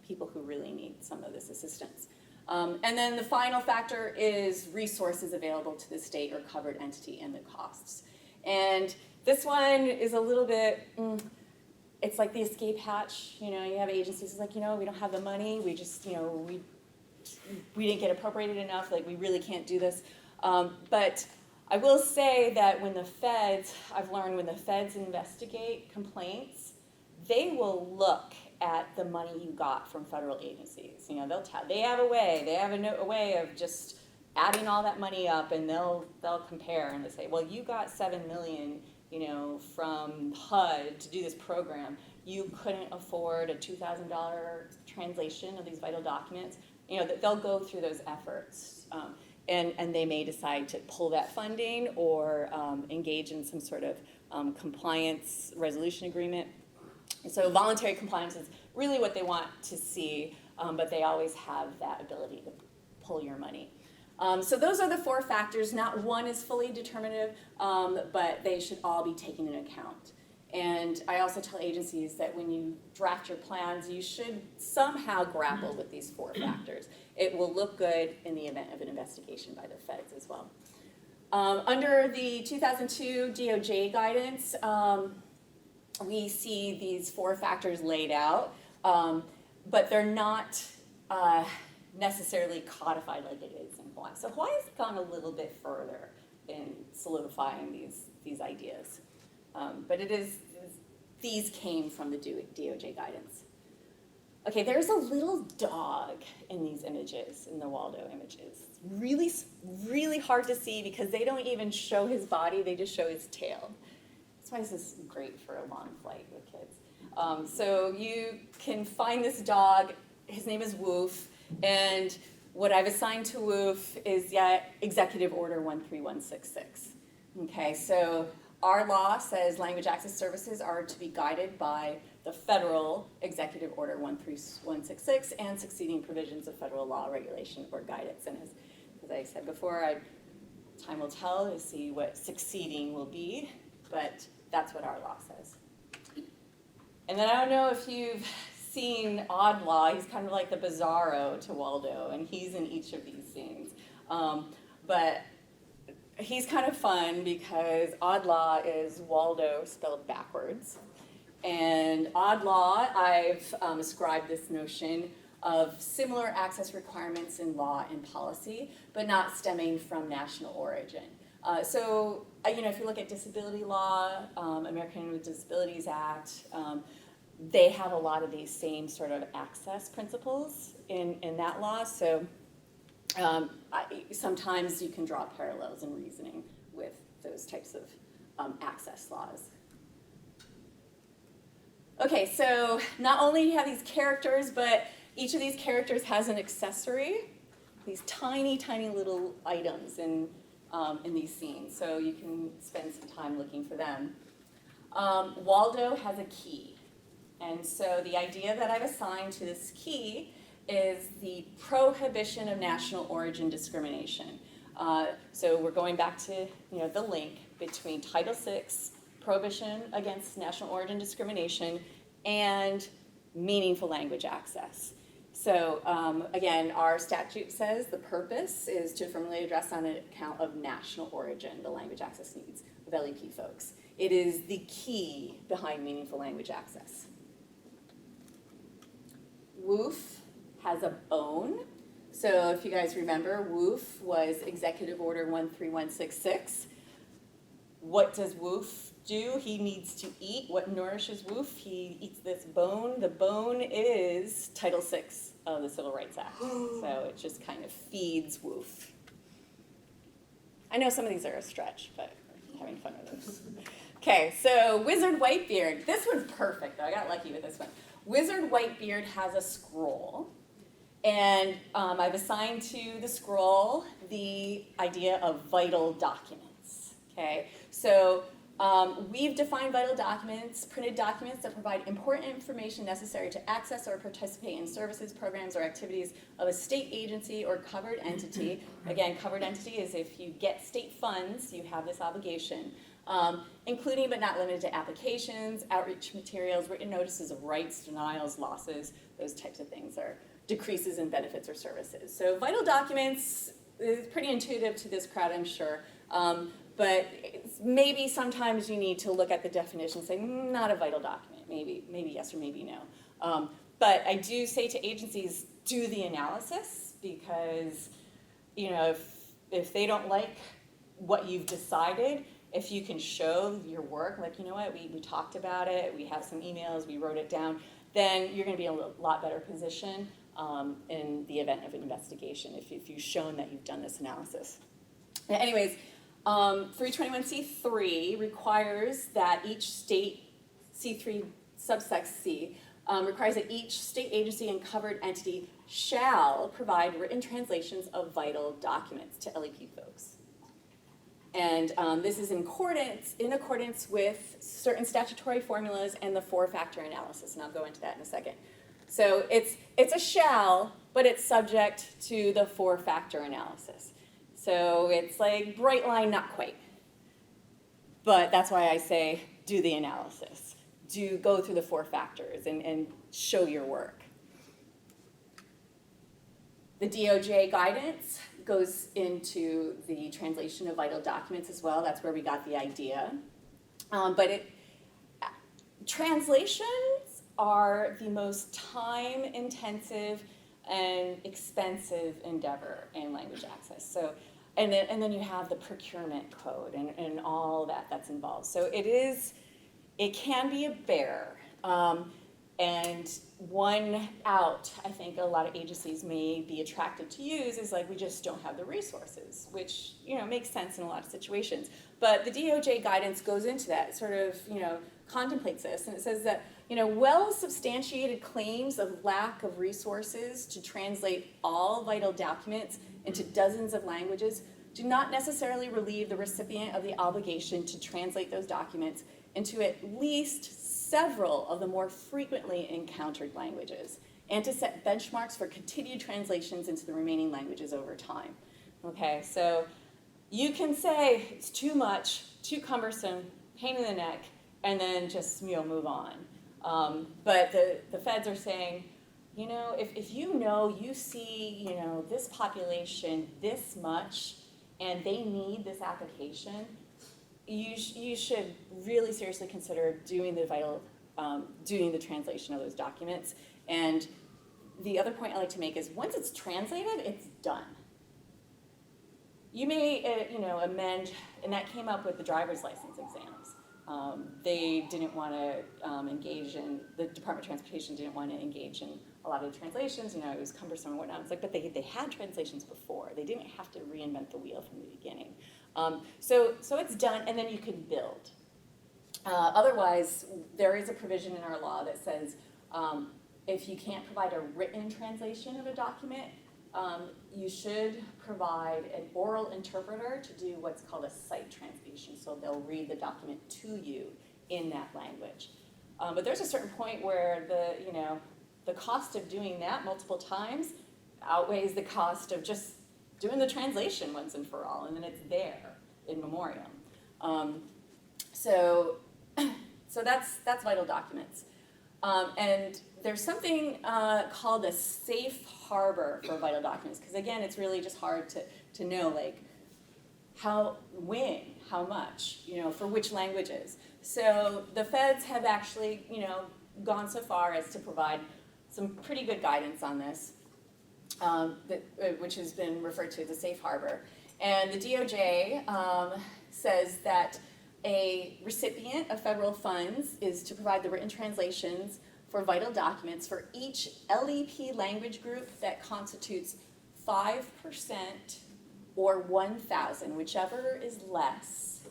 people who really need some of this assistance. And then the final factor is resources available to the state or covered entity and the costs. And this one is a little bit, it's like the escape hatch. You have agencies like, we don't have the money. We just, we didn't get appropriated enough. Like, we really can't do this. But I will say that I've learned when the feds investigate complaints, they will look at the money you got from federal agencies. They have a way of just adding all that money up, and they'll compare and they say, well, you got $7 million, from HUD to do this program. You couldn't afford a $2,000 translation of these vital documents. They'll go through those efforts, and they may decide to pull that funding or engage in some sort of compliance resolution agreement. So voluntary compliance is really what they want to see, but they always have that ability to pull your money. So those are the 4 factors. Not one is fully determinative, but they should all be taken into account. And I also tell agencies that when you draft your plans, you should somehow grapple with these 4 factors. It will look good in the event of an investigation by the feds as well. Under the 2002 DOJ guidance, we see these 4 factors laid out, but they're not necessarily codified like it is in Hawaii. So Hawaii has gone a little bit further in solidifying these ideas. But these came from the DOJ guidance. Okay, there's a little dog in these images, in the Waldo images. Really, really hard to see because they don't even show his body, they just show his tail. That's why this is great for a long flight with kids. So you can find this dog, his name is Woof, and what I've assigned to Woof is Executive Order 13166. Okay, so our law says language access services are to be guided by the federal Executive Order 13166 and succeeding provisions of federal law, regulation, or guidance. And as I said before, time will tell to see what succeeding will be, but that's what our law says. And then I don't know if you've seen Odd Law. He's kind of like the Bizarro to Waldo, and he's in each of these scenes. But he's kind of fun because Odd Law is Waldo spelled backwards. And Odd Law, I've ascribed this notion of similar access requirements in law and policy, but not stemming from national origin. So, if you look at disability law, American with Disabilities Act, they have a lot of these same sort of access principles in that law. So sometimes you can draw parallels in reasoning with those types of access laws. Okay, so not only do you have these characters, but each of these characters has an accessory, these tiny, tiny little items in these scenes. So you can spend some time looking for them. Waldo has a key. And so the idea that I've assigned to this key is the prohibition of national origin discrimination. So we're going back to the link between Title VI, prohibition against national origin discrimination, and meaningful language access. So again, our statute says the purpose is to affirmatively address on account of national origin the language access needs of LEP folks. It is the key behind meaningful language access. WOOF has a bone. So if you guys remember, WOOF was Executive Order 13166. What does WOOF do? He needs to eat. What nourishes WOOF? He eats this bone. The bone is Title VI of the Civil Rights Act. So it just kind of feeds WOOF. I know some of these are a stretch, but I'm having fun with those. Okay, so Wizard Whitebeard. This one's perfect, though. I got lucky with this one. Wizard Whitebeard has a scroll, and I've assigned to the scroll the idea of vital documents. Okay, so we've defined vital documents, printed documents that provide important information necessary to access or participate in services, programs, or activities of a state agency or covered entity. Again, covered entity is if you get state funds, you have this obligation. Including but not limited to applications, outreach materials, written notices of rights, denials, losses, those types of things are decreases in benefits or services. So vital documents is pretty intuitive to this crowd, I'm sure. But maybe sometimes you need to look at the definition and say, not a vital document, maybe yes or maybe no. But I do say to agencies, do the analysis, because if they don't like what you've decided, if you can show your work, like, you know what, we talked about it, we have some emails, we wrote it down, then you're going to be in a lot better position in the event of an investigation if you've shown that you've done this analysis. Anyways, 321C3 requires that each state, C3 subsection C, requires that each state agency and covered entity shall provide written translations of vital documents to LEP folks. And this is in accordance with certain statutory formulas and the four-factor analysis, and I'll go into that in a second. So it's a shall, but it's subject to the four-factor analysis. So it's like bright line, not quite. But that's why I say do the analysis. Go through the four factors and show your work. The DOJ guidance goes into the translation of vital documents as well. That's where we got the idea. Translations are the most time-intensive and expensive endeavor in language access. So, and then you have the procurement code and all that's involved. So it can be a bear. And one out I think a lot of agencies may be attracted to use is like, we just don't have the resources, which makes sense in a lot of situations. But the DOJ guidance goes into that, sort of contemplates this, and it says that well-substantiated claims of lack of resources to translate all vital documents into dozens of languages do not necessarily relieve the recipient of the obligation to translate those documents into at least several of the more frequently encountered languages, and to set benchmarks for continued translations into the remaining languages over time. Okay, so you can say it's too much, too cumbersome, pain in the neck, and then just move on. But the feds are saying, if you see this population this much, and they need this application, you should really seriously consider doing the translation of those documents. And the other point I like to make is once it's translated, it's done. You may amend, and that came up with the driver's license exams. They didn't want to engage in, the Department of Transportation didn't want to engage in a lot of the translations, it was cumbersome and whatnot. It's like, but they had translations before. They didn't have to reinvent the wheel from the beginning. So it's done, and then you can build. Otherwise, there is a provision in our law that says if you can't provide a written translation of a document, you should provide an oral interpreter to do what's called a sight translation. So they'll read the document to you in that language. But there's a certain point where the cost of doing that multiple times outweighs the cost of just doing the translation once and for all, and then it's there in memoriam. So that's vital documents. And there's something called a safe harbor for vital documents, because again, it's really just hard to know like how much, for which languages. So the feds have actually, gone so far as to provide some pretty good guidance on this, which has been referred to as a safe harbor. And the DOJ says that a recipient of federal funds is to provide the written translations for vital documents for each LEP language group that constitutes 5% or 1,000, whichever is less,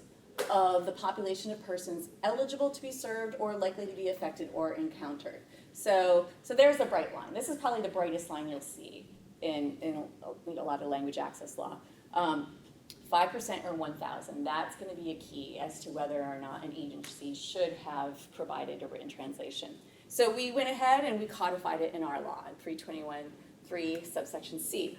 of the population of persons eligible to be served or likely to be affected or encountered. So there's a bright line. This is probably the brightest line you'll see in a lot of language access law. 5% or 1,000, that's going to be a key as to whether or not an agency should have provided a written translation. So we went ahead and we codified it in our law, in 321.3 subsection C.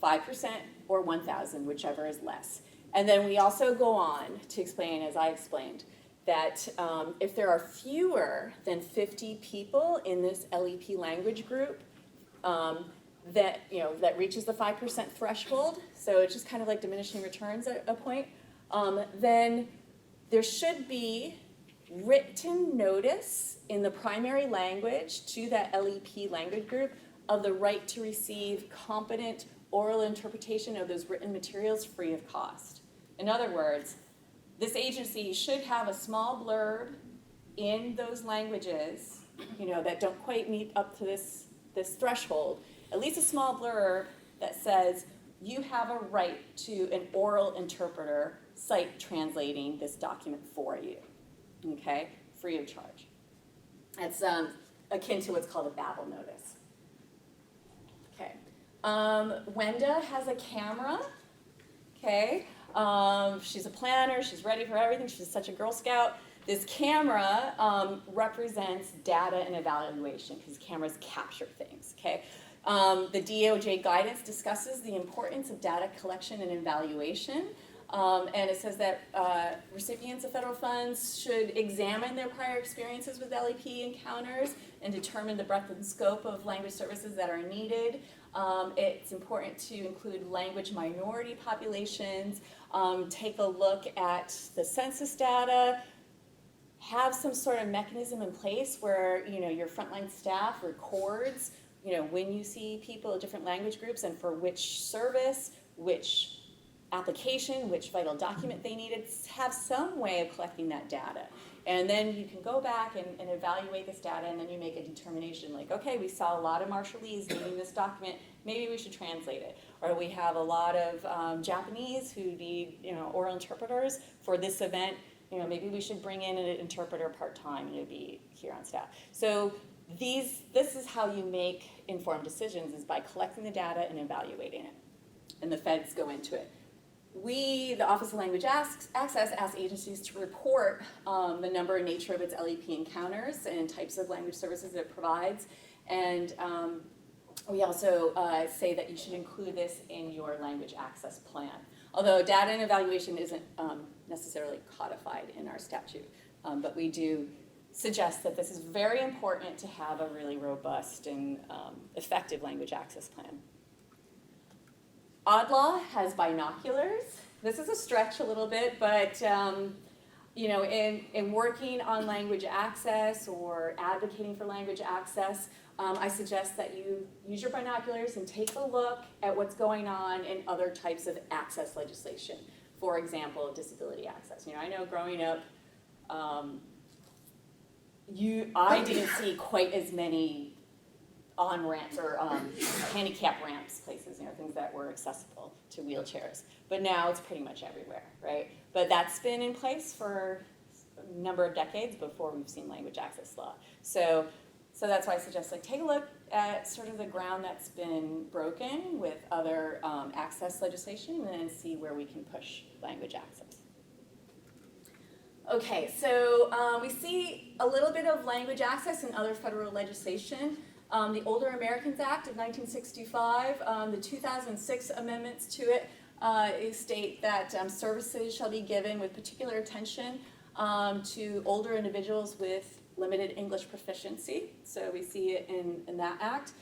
5% or 1,000, whichever is less. And then we also go on to explain, as I explained, that if there are fewer than 50 people in this LEP language group, that, that reaches the 5% threshold, so it's just kind of like diminishing returns at a point, then there should be written notice in the primary language to that LEP language group of the right to receive competent oral interpretation of those written materials free of cost. In other words, this agency should have a small blurb in those languages, that don't quite meet up to this threshold, at least a small blurb that says you have a right to an oral interpreter sight translating this document for you, okay, free of charge. It's akin to what's called a Babel notice. Okay, Wenda has a camera, okay, she's a planner, she's ready for everything, she's such a Girl Scout. This camera represents data and evaluation because cameras capture things, okay? The DOJ guidance discusses the importance of data collection and evaluation, and it says that recipients of federal funds should examine their prior experiences with LEP encounters and determine the breadth and scope of language services that are needed. It's important to include language minority populations, take a look at the census data, have some sort of mechanism in place where your frontline staff records when you see people of different language groups and for which service, which application, which vital document they needed. Have some way of collecting that data, and then you can go back and evaluate this data, and then you make a determination like, okay, we saw a lot of Marshallese needing this document, maybe we should translate it, or we have a lot of Japanese who need oral interpreters for this event. Maybe we should bring in an interpreter part-time to be here on staff. So this is how you make informed decisions, is by collecting the data and evaluating it. And the feds go into it. We, the Office of Language Access, ask agencies to report the number and nature of its LEP encounters and types of language services that it provides. And we also say that you should include this in your language access plan. Although data and evaluation isn't necessarily codified in our statute, but we do suggest that this is very important to have a really robust and effective language access plan. Odd Law has binoculars. This is a stretch a little bit, but in working on language access or advocating for language access, I suggest that you use your binoculars and take a look at what's going on in other types of access legislation. For example, disability access. I know growing up, I didn't see quite as many on-ramps or handicap ramps places, things that were accessible to wheelchairs. But now it's pretty much everywhere, right? But that's been in place for a number of decades before we've seen language access law. So that's why I suggest take a look at sort of the ground that's been broken with other access legislation and then see where we can push language access. Okay, so we see a little bit of language access in other federal legislation. The Older Americans Act of 1965, the 2006 amendments to it state that services shall be given with particular attention to older individuals with limited English proficiency. So we see it in that act.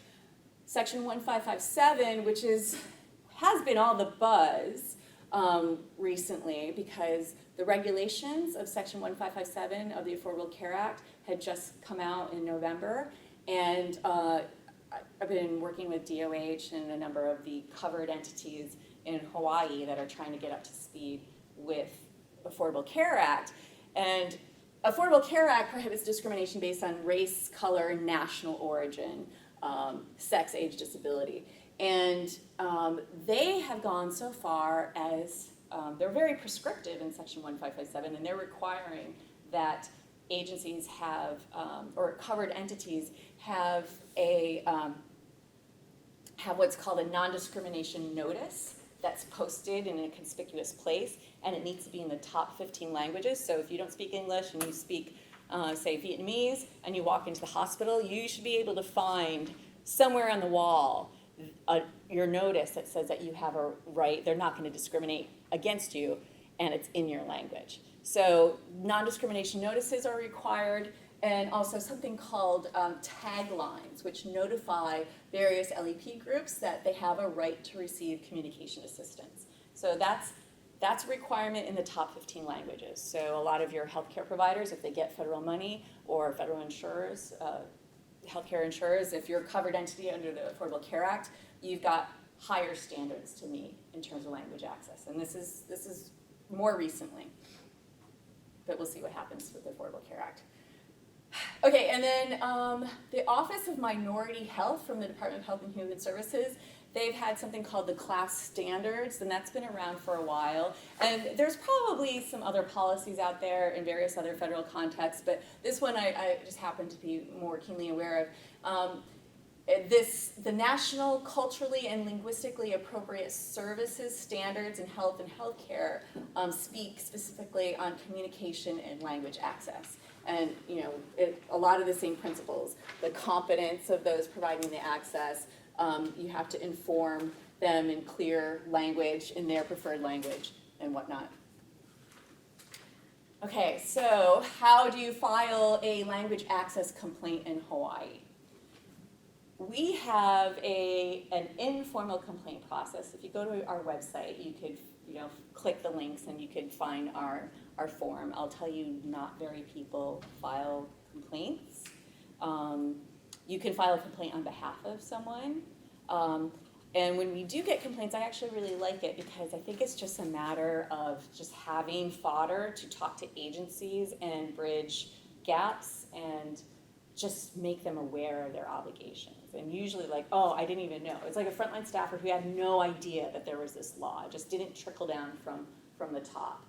Section 1557, which has been all the buzz recently because the regulations of Section 1557 of the Affordable Care Act had just come out in November. And I've been working with DOH and a number of the covered entities in Hawaii that are trying to get up to speed with Affordable Care Act. And Affordable Care Act prohibits discrimination based on race, color, national origin, sex, age, disability. And they have gone so far as, they're very prescriptive in Section 1557, and they're requiring that agencies have, or covered entities have have what's called a non-discrimination notice that's posted in a conspicuous place, and it needs to be in the top 15 languages. So if you don't speak English and you speak, say, Vietnamese, and you walk into the hospital, you should be able to find somewhere on the wall your notice that says that you have a right, they're not going to discriminate against you, and it's in your language. So non-discrimination notices are required, and also something called taglines, which notify various LEP groups that they have a right to receive communication assistance. So that's a requirement in the top 15 languages. So a lot of your healthcare providers, if they get federal money, or federal insurers, healthcare insurers, if you're a covered entity under the Affordable Care Act, you've got higher standards to meet in terms of language access. And this is more recently, but we'll see what happens with the Affordable Care Act. Okay, and then the Office of Minority Health from the Department of Health and Human Services, they've had something called the class standards, and that's been around for a while. And there's probably some other policies out there in various other federal contexts, but this one I just happen to be more keenly aware of. The National Culturally and Linguistically Appropriate Services Standards in Health and Healthcare speak specifically on communication and language access. And a lot of the same principles, the competence of those providing the access, you have to inform them in clear language, in their preferred language, and whatnot. Okay, so how do you file a language access complaint in Hawaii? We have an informal complaint process. If you go to our website, you could click the links and you could find our form. I'll tell you, not very people file complaints. You can file a complaint on behalf of someone. And when we do get complaints, I actually really like it because I think it's just a matter of just having fodder to talk to agencies and bridge gaps and just make them aware of their obligations. And usually oh, I didn't even know. It's like a frontline staffer who had no idea that there was this law. It just didn't trickle down from the top.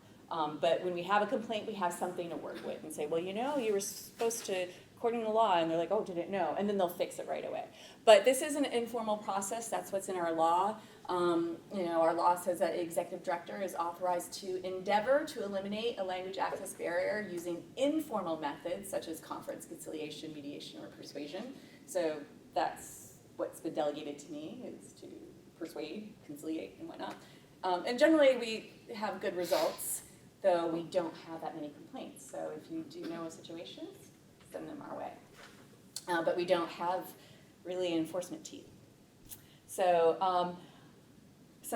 But when we have a complaint, we have something to work with and say, well, you were supposed to, according to the law, and they're like, oh, didn't know, and then they'll fix it right away. But this is an informal process. That's what's in our law. Our law says that the executive director is authorized to endeavor to eliminate a language access barrier using informal methods such as conference, conciliation, mediation, or persuasion. So that's what's been delegated to me, is to persuade, conciliate, and whatnot. And generally we have good results, though we don't have that many complaints. So if you do know situations, send them our way. But we don't have really enforcement teeth. So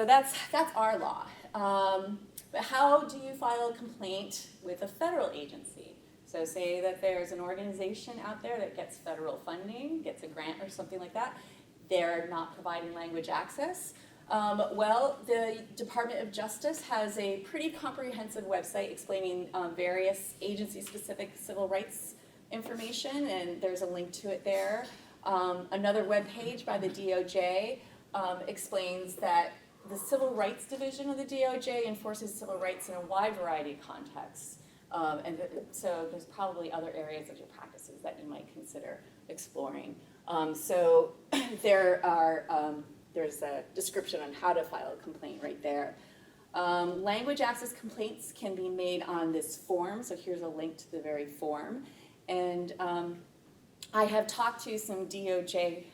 that's our law. But how do you file a complaint with a federal agency? So say that there's an organization out there that gets federal funding, gets a grant or something like that. They're not providing language access. Well, the Department of Justice has a pretty comprehensive website explaining various agency-specific civil rights information, and there's a link to it there. Another webpage by the DOJ explains that the Civil Rights Division of the DOJ enforces civil rights in a wide variety of contexts. So there's probably other areas of your practices that you might consider exploring. So there's a description on how to file a complaint right there. Language access complaints can be made on this form, so here's a link to the very form. And I have talked to some DOJ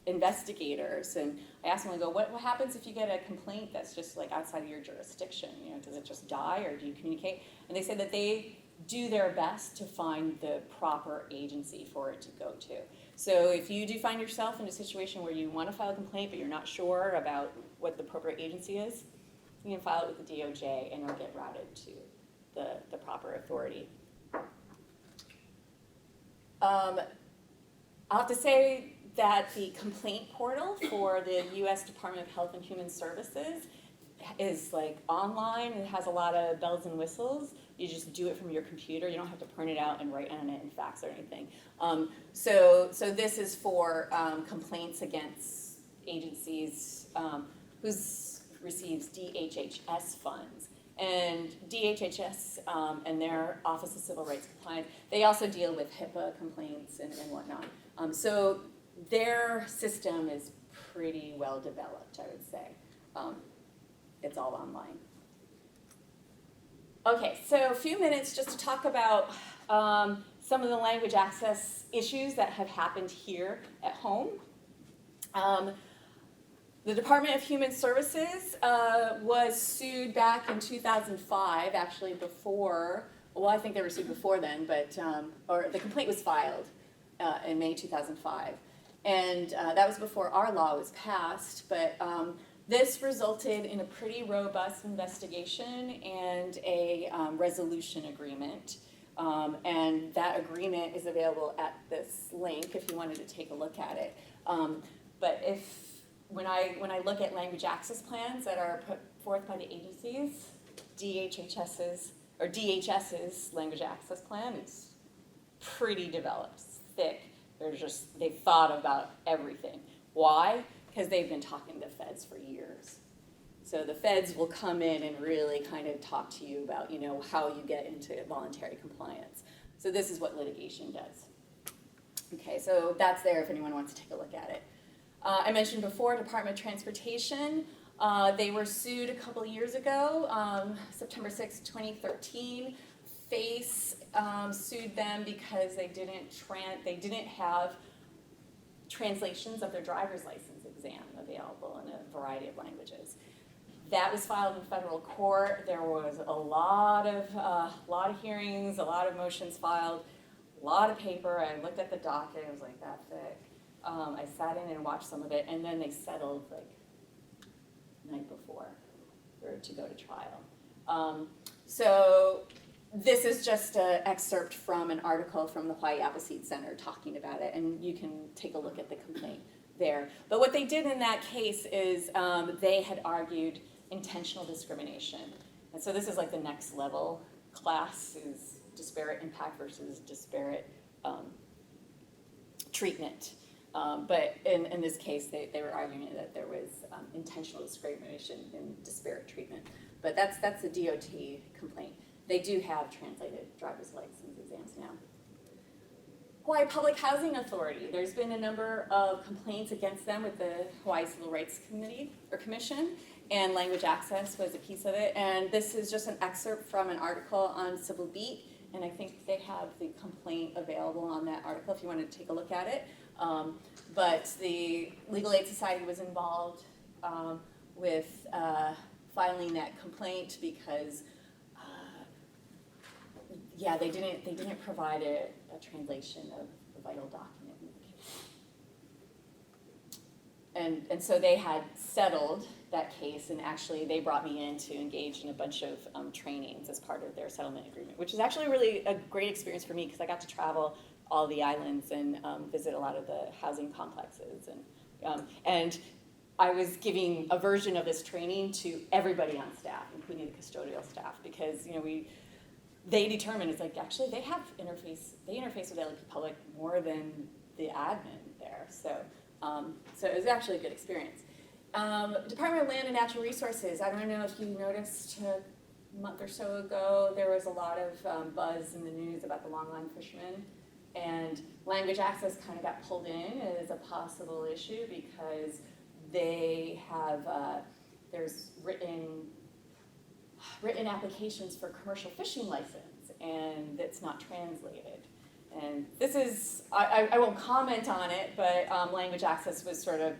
investigators, and I asked them, I go, what happens if you get a complaint that's just outside of your jurisdiction? Does it just die, or do you communicate? And they say that they do their best to find the proper agency for it to go to. So if you do find yourself in a situation where you want to file a complaint, but you're not sure about what the appropriate agency is, you can file it with the DOJ, and it'll get routed to the proper authority. I'll have to say that the complaint portal for the U.S. Department of Health and Human Services is online. It has a lot of bells and whistles. You just do it from your computer. You don't have to print it out and write on it and fax or anything. So this is for complaints against agencies who receives DHHS funds. And DHHS and their Office of Civil Rights Compliance, they also deal with HIPAA complaints and whatnot. So their system is pretty well developed, I would say. It's all online. Okay, so a few minutes just to talk about some of the language access issues that have happened here at home. The Department of Human Services was sued back in 2005, actually before well, I think they were sued before then, but, or the complaint was filed in May 2005. And that was before our law was passed, but this resulted in a pretty robust investigation and a resolution agreement. And that agreement is available at this link if you wanted to take a look at it. But when I look at language access plans that are put forth by the agencies, DHS's language access plan is pretty developed, thick. They've thought about everything. Why? Because they've been talking to the feds for years. So the feds will come in and really kind of talk to you about, how you get into voluntary compliance. So this is what litigation does. Okay, so that's there if anyone wants to take a look at it. I mentioned before, Department of Transportation. They were sued a couple years ago, September 6, 2013. FACE sued them because they didn't have translations of their driver's license exam available in a variety of languages. That was filed in federal court. There was a lot of hearings, a lot of motions filed, a lot of paper. I looked at the docket. It was like that thick. I sat in and watched some of it, and then they settled like the night before to go to trial. So this is just an excerpt from an article from the Hawaii Appleseed Center talking about it, and you can take a look at the complaint there. But what they did in that case is they had argued intentional discrimination. And so this is like the next level class is disparate impact versus disparate treatment. But in this case, they were arguing that there was intentional discrimination in disparate treatment. But that's the DOT complaint. They do have translated driver's license exams now. Hawaii Public Housing Authority. There's been a number of complaints against them with the Hawaii Civil Rights Commission, and language access was a piece of it. And this is just an excerpt from an article on Civil Beat, and I think they have the complaint available on that article if you wanted to take a look at it. But the Legal Aid Society was involved with filing that complaint because they didn't provide a translation of the vital document in the case. And so they had settled that case, and actually they brought me in to engage in a bunch of trainings as part of their settlement agreement, which is actually really a great experience for me because I got to travel all the islands and visit a lot of the housing complexes. And I was giving a version of this training to everybody on staff, including the custodial staff, because they determined it's like actually they interface with LP Public more than the admin there. So it was actually a good experience. Department of Land and Natural Resources. I don't know if you noticed a month or so ago there was a lot of buzz in the news about the longline fishermen, and language access kind of got pulled in as a possible issue because they have there's written applications for commercial fishing license, and it's not translated. And this is, I won't comment on it, but language access was sort of,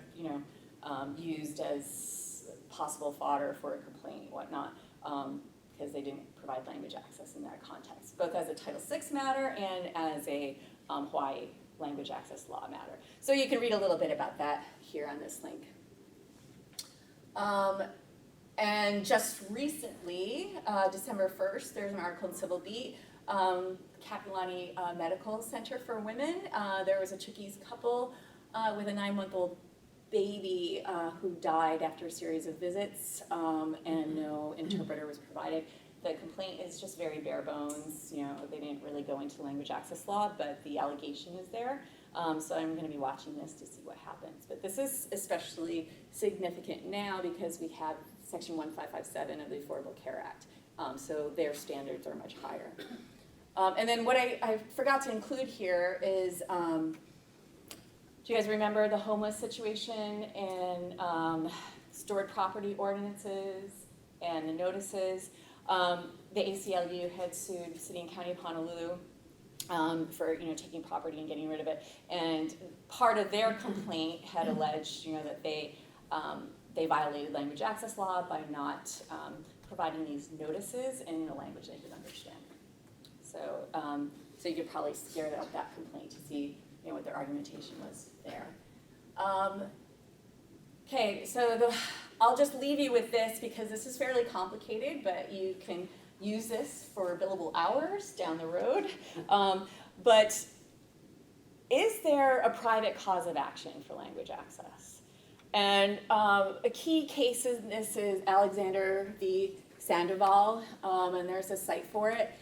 used as possible fodder for a complaint and whatnot, because they didn't provide language access in that context, both as a Title VI matter and as a Hawaii language access law matter. So you can read a little bit about that here on this link. And just recently, December 1st, there's an article in Civil Beat, Kapi'olani Medical Center for Women. There was a Chukis couple with a 9-month-old baby who died after a series of visits, and no interpreter was provided. The complaint is just very bare bones. They didn't really go into language access law, but the allegation is there. So I'm going to be watching this to see what happens. But this is especially significant now because we have Section 1557 of the Affordable Care Act. So their standards are much higher. And then what I forgot to include here is, do you guys remember the homeless situation and stored property ordinances and the notices? The ACLU had sued the City and County of Honolulu for taking property and getting rid of it, and part of their complaint had alleged that they violated language access law by not providing these notices in a language they could understand. So, so you could probably scare up that complaint to see, what their argumentation was there. Okay, so I'll just leave you with this because this is fairly complicated, but you can use this for billable hours down the road. But is there a private cause of action for language access? And a key case in this is Alexander v. Sandoval, and there's a site for it.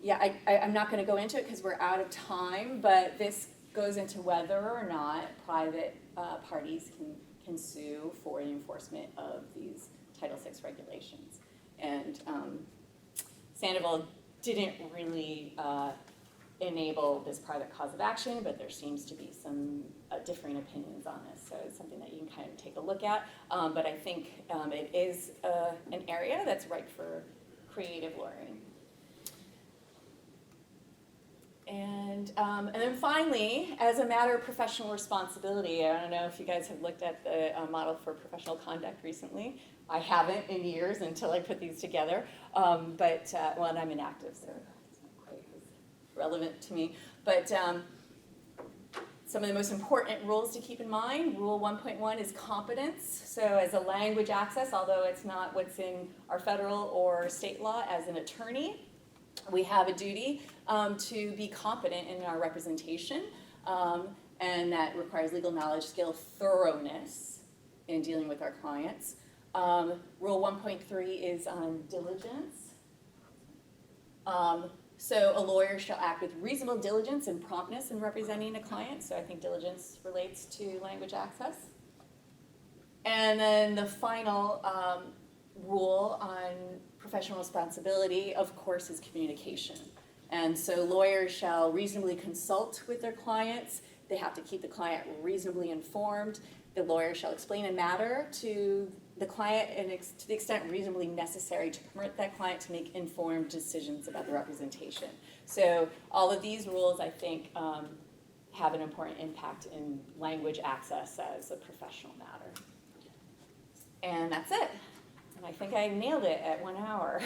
Yeah, I'm not going to go into it because we're out of time, but this goes into whether or not private parties can sue for the enforcement of these Title VI regulations. And Sandoval didn't really enable this private cause of action, but there seems to be some differing opinions on this, so it's something that you can kind of take a look at. But I think it is an area that's ripe for creative lawyering. And then finally, as a matter of professional responsibility, I don't know if you guys have looked at the model for professional conduct recently. I haven't in years until I put these together, but well, I'm inactive, so it's not quite as relevant to me. But some of the most important rules to keep in mind, Rule 1.1 is competence. So as a language access, although it's not what's in our federal or state law, as an attorney, we have a duty to be competent in our representation, and that requires legal knowledge, skill, thoroughness in dealing with our clients. Rule 1.3 is on diligence. So a lawyer shall act with reasonable diligence and promptness in representing a client. So I think diligence relates to language access. And then the final rule on professional responsibility, of course, is communication. And so lawyers shall reasonably consult with their clients. They have to keep the client reasonably informed. The lawyer shall explain a matter to the client and to the extent reasonably necessary to permit that client to make informed decisions about the representation. So all of these rules, I think, have an important impact in language access as a professional matter. And that's it. And I think I nailed it at 1 hour.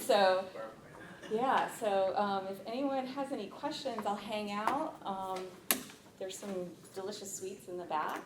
So, yeah, so if anyone has any questions, I'll hang out. There's some delicious sweets in the back.